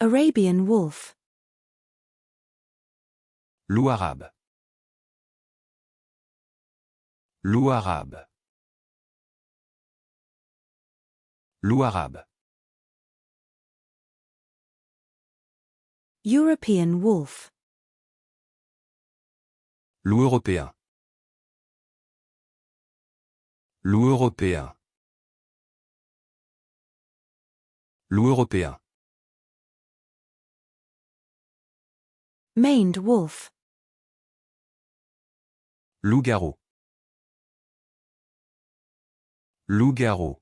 Arabian wolf. Loup arabe. Loup arabe. Loup arabe. European wolf. Loup européen. Loup européen. Loup européen. Maned wolf. Loup-garou. Loup-garou.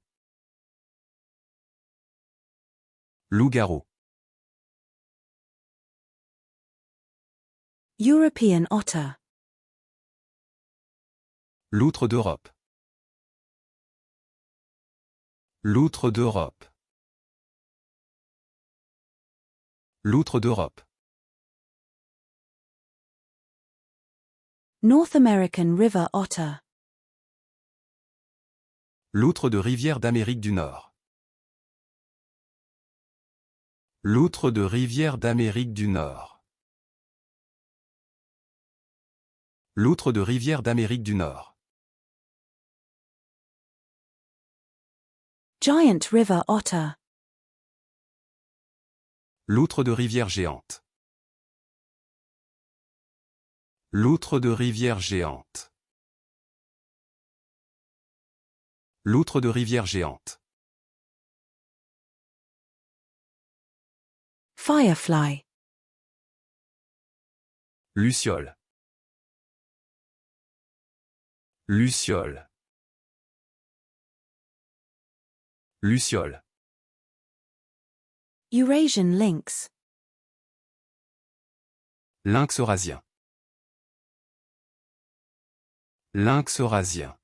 Loup-garou. European otter. Loutre d'Europe. Loutre d'Europe. Loutre d'Europe. North American river otter. Loutre de rivière d'Amérique du Nord. Loutre de rivière d'Amérique du Nord. Loutre de rivière d'Amérique du Nord. Giant river otter. Loutre de rivière géante. Loutre de rivière géante. Loutre de rivière géante. Firefly. Luciole. Luciole. Luciole. Eurasian lynx. Lynx eurasien. Lynx eurasien.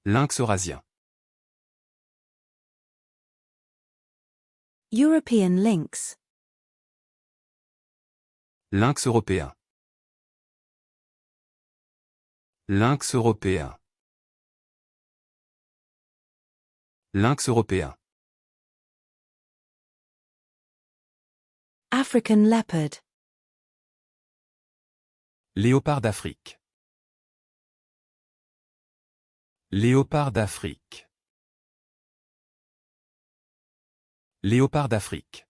Lynx eurasien. European lynx. Lynx européen. Lynx européen. Lynx européen. African leopard. Léopard d'Afrique. Léopard d'Afrique. Léopard d'Afrique.